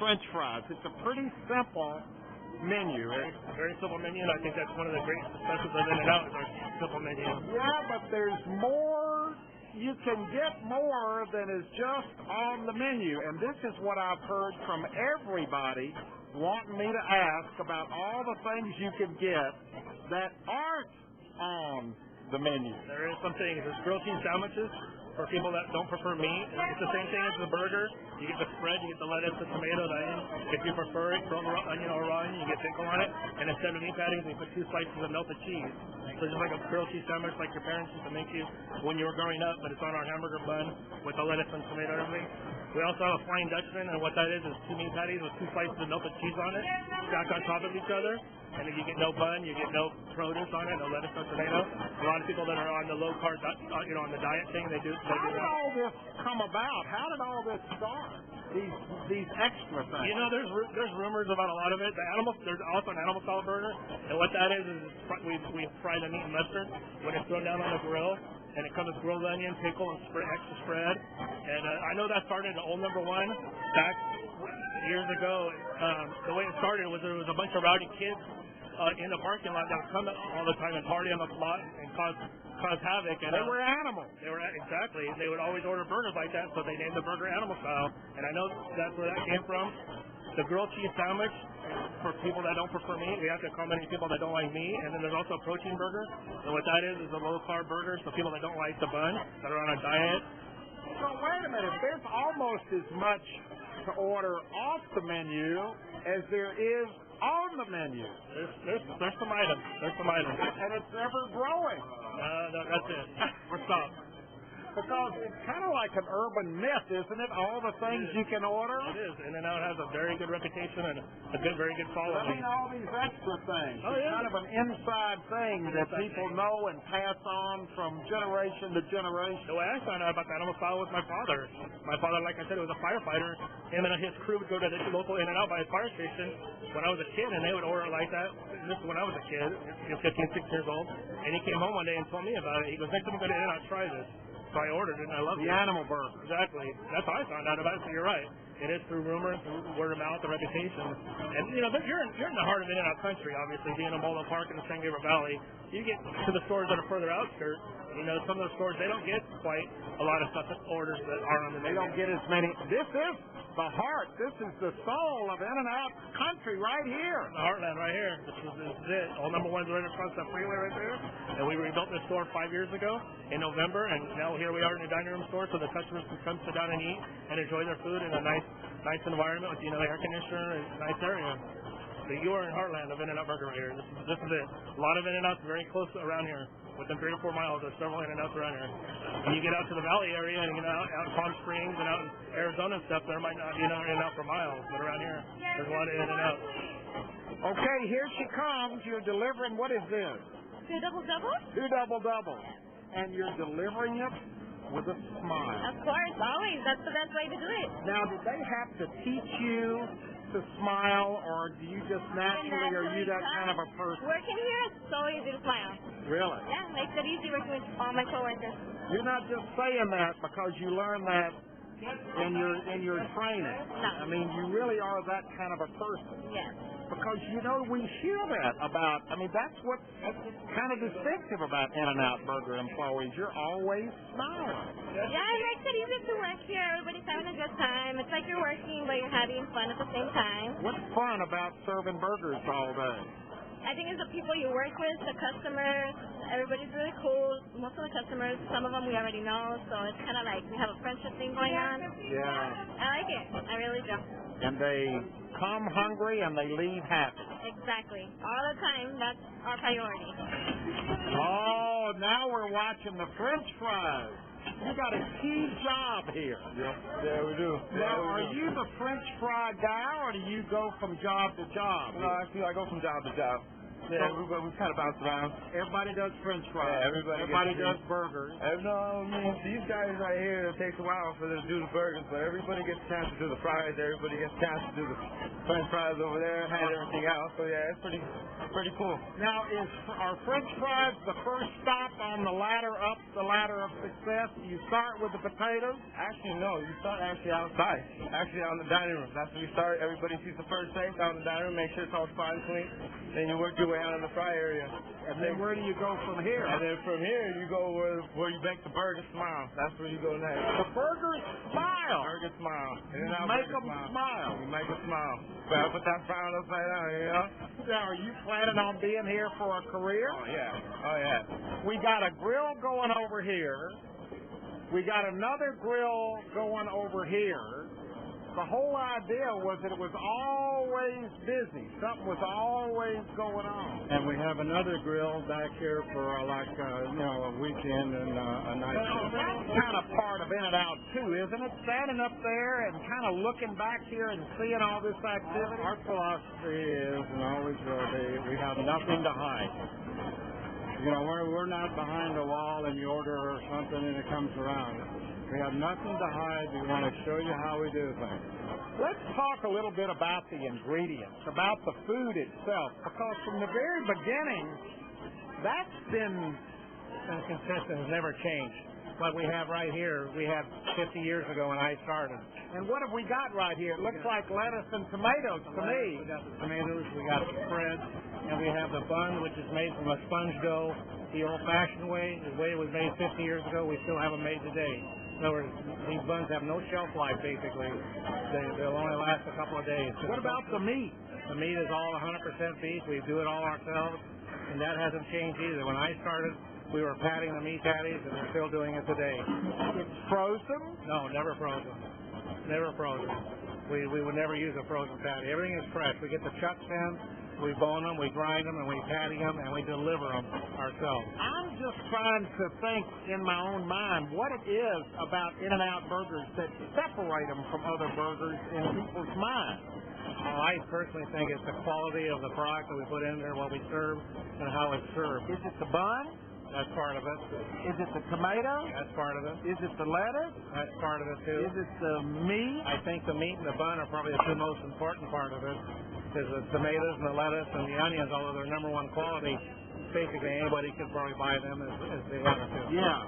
French fries. It's a pretty simple menu. Very simple menu, and I think that's one of the great specials of In-N-Out is our simple menu. Yeah, but there's more. You can get more than is just on the menu, and this is what I've heard from everybody wanting me to ask about all the things you can get that aren't on the menu. There is some things. There's grilled cheese sandwiches for people that don't prefer meat. It's the same thing as the burger. You get the spread, you get the lettuce, the tomato, the onion. If you prefer it, throw the onion or raw onion, you get pickle on it. And instead of meat patties, we put 2 slices of melted cheese. So just like a grilled cheese sandwich like your parents used to make you when you were growing up, but it's on our hamburger bun with the lettuce and tomato and everything. We also have a Flying Dutchman, and what that is 2 meat patties with 2 slices of melted cheese on it, stacked on top of each other. And if you get no bun, you get no produce on it, no lettuce, no tomato. A lot of people that are on the low carb, on the diet thing, they do. How did all this come about? How did all this start? These extra things. You know, there's rumors about a lot of it. There's also an animal style burger, and what that is we fry the meat in mustard when it's thrown down on the grill, and it comes with grilled onion, pickle, and extra spread. And I know that started at Old Number 1 back years ago. The way it started was there was a bunch of rowdy kids in the parking lot that would come all the time and party on the lot and cause havoc. And they were animals. They were exactly. They would always order burgers like that, so they named the burger Animal Style. And I know that's where that came from. The grilled cheese sandwich for people that don't prefer meat. We have to accommodate people that don't like meat. And then there's also a protein burger. And what that is a low carb burger, so people that don't like the bun, that are on a diet. So wait a minute. There's almost as much to order off the menu as there is on the menu. There's some items. There's some items. And it's ever growing. No, that's it. We're stopped. Because it's kind of like an urban myth, isn't it? All the things you can order. It is. In-N-Out has a very good reputation and a very good following. I mean, all these extra things. Oh, it's yeah. kind of an inside thing that people know and pass on from generation to generation. The way I found out about the Animal Style was my father. My father, like I said, was a firefighter. Him and his crew would go to the local In-N-Out by a fire station when I was a kid, and they would order it like that. This is when I was a kid, 15, 16 years old. And he came home one day and told me about it. He goes, next time we go to In-N-Out, try this. So I ordered it, and I loved it. The animal burger. Exactly. That's how I found out about it, so you're right. It is through rumors, through word of mouth, the reputation. And, you're in the heart of In-N-Out country, obviously, being in Multnomah Park in the San Gabriel Valley. You get to the stores that are further outskirts, some of those stores, they don't get quite a lot of stuff that orders that are on the menu. They don't get as many. This is the heart. This is the soul of In-N-Out country right here. The heartland right here. This is it. All Number 1's right across the freeway right there. And we rebuilt this store 5 years ago in November, and now here we are in the dining room store so the customers can come sit down and eat and enjoy their food in a nice environment with, air conditioner and a nice area. So you are in heartland of In-N-Out Burger right here. This is it. A lot of In-N-Outs very close around here. Within 3 to 4 miles, there's several In-N-Outs around here. When you get out to the valley area and out in Palm Springs and out in Arizona and stuff, there might not be an In-N-Out for miles, but around here, there's a lot of In-N-Outs. Okay, here she comes. You're delivering, what is this? 2 double-doubles? 2 double-doubles. And you're delivering it with a smile. Of course, always. That's the best way to do it. Now, did they have to teach you to smile, or do you just naturally, are you that kind of a person? Working here, it's so easy to smile. Really? Yeah, makes it easy working with all my coworkers. You're not just saying that because you learned that in your training. No. I mean, you really are that kind of a person. Yes. Because, we hear that about, that's what's kind of distinctive about In-N-Out Burger employees. You're always smiling. Yeah, it makes it easy to work here. Everybody's having a good time. It's like you're working, but you're having fun at the same time. What's fun about serving burgers all day? I think it's the people you work with, the customers. Everybody's really cool. Most of the customers, some of them we already know, so it's kind of like we have a friendship thing going on. Yeah. I like it. I really do. And they come hungry and they leave happy. Exactly. All the time. That's our priority. Oh, now we're watching the French fries. You got a key job here. Yeah, we do. Now, are you the French fry guy, or do you go from job to job? No, actually, I go from job to job. Yeah, we kind of bounce around. Everybody does French fries. Yeah, everybody does burgers. No, I mean, these guys right here, it takes a while for them to do the burgers, but everybody gets a chance to do the fries. Everybody gets a chance to do the French fries over there and everything else. So yeah, it's pretty cool. Now, are French fries the first stop on the ladder up the ladder of success? You start with the potatoes? Actually, no. You start outside. Actually, on the dining room. That's where you start. Everybody sees the first place on the dining room. Make sure it's all fine and clean. Then you work your way out in the fry area. And then where do you go from here? And then from here, you go where you make the burger smile. That's where you go next. The burger smile. Burger smile. Make them smile. You make them smile. Gotta put that frown upside down, you know? Now, are you planning on being here for a career? Oh, yeah. We got a grill going over here. We got another grill going over here. The whole idea was that it was always busy. Something was always going on. And we have another grill back here for a weekend and a night. Well, that's kind of part of In-N-Out too, isn't it? Standing up there and kind of looking back here and seeing all this activity. Our philosophy is, and always will be, we have nothing to hide. You know, we're not behind a wall and you order or something and it comes around. We have nothing to hide. We want to show you how we do things. Let's talk a little bit about the ingredients, about the food itself, because from the very beginning, that's been consistent, has never changed. What we have right here, we had 50 years ago when I started. And what have we got right here? It looks like lettuce and tomatoes to me. We got the tomatoes, we got the spread, and we have the bun, which is made from a sponge dough, the old-fashioned way. The way it was made 50 years ago, we still have them made today. In other words, these buns have no shelf life, basically. They'll only last a couple of days. What about the meat? The meat is all 100% beef. We do it all ourselves, and that hasn't changed either. When I started, we were patting the meat patties, and we're still doing it today. It's frozen? No, never frozen. Never frozen. We would never use a frozen patty. Everything is fresh. We get the chucks in, we bone them, we grind them, and we patty them, and we deliver them ourselves. I'm just trying to think in my own mind what it is about In-N-Out burgers that separate them from other burgers in people's minds. I personally think it's the quality of the product that we put in there, what we serve, and how it's served. Is it the bun? That's part of it. Is it the tomato? That's part of it. Is it the lettuce? That's part of it, too. Is it the meat? I think the meat and the bun are probably the two most important part of it, because the tomatoes and the lettuce and the onions, although they're number one quality, basically anybody could probably buy them as they wanted to. Yeah,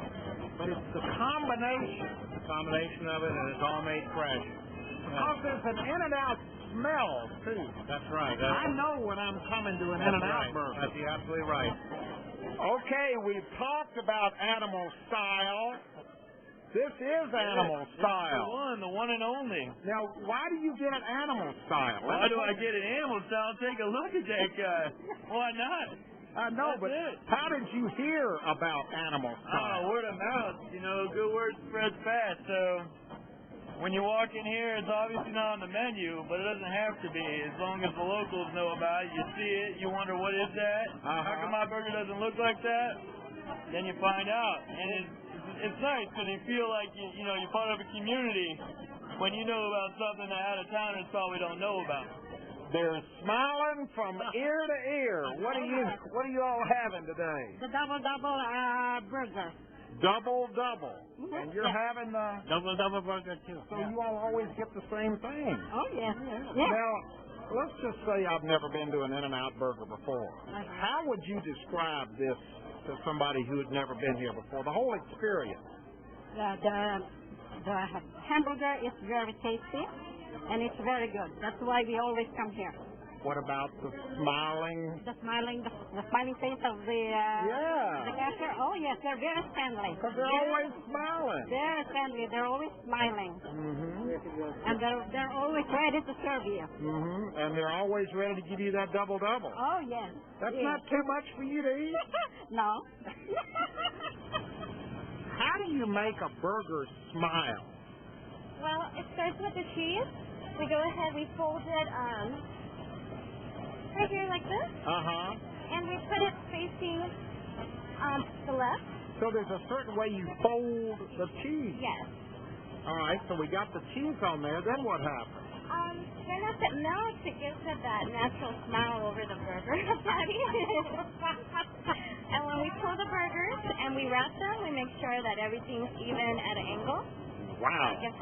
but it's the combination. The combination of it, and it's all made fresh. Because there's an In-N-Out smell, too. That's right. I know when I'm coming to an In-N-Out burger. That's absolutely right. Okay, we've talked about animal style. This is animal style. The one and only. Now, why do you get an animal style? Why do I get an animal style? Take a look at that guy. Why not? I know, but how did you hear about animal style? Word of mouth. You know, good word spreads fast. So when you walk in here, it's obviously not on the menu, but it doesn't have to be. As long as the locals know about it, you see it, you wonder what is that? How come my burger doesn't look like that? Then you find out, and it's nice because you feel like you're part of a community when you know about something that out-of-towners probably don't know about. They're smiling from ear to ear. What are you all having today? The double burger. Double. And you're having the double burger too. So you all always get the same thing. Oh yes. Now, let's just say I've never been to an In-N-Out burger before. How would you describe this to somebody who had never been here before? The whole experience. The hamburger is very tasty and it's very good. That's why we always come here. What about the smiling? The smiling face of the cashier. Oh yes, they're very friendly. Because they're always smiling. Very friendly. They're always smiling. And they're always ready to serve you. And they're always ready to give you that double. Oh yes. That's not too much for you to eat. No. How do you make a burger smile? Well, it starts with the cheese. We go ahead, we fold it right here like this. And we put it facing the left. So there's a certain way you fold the cheese. Yes. All right, so we got the cheese on there. Then what happens? Then as it melts, it gives it that natural smile over the burger patty. And when we pull the burgers and we wrap them, we make sure that everything's even at an angle. Wow. It gives it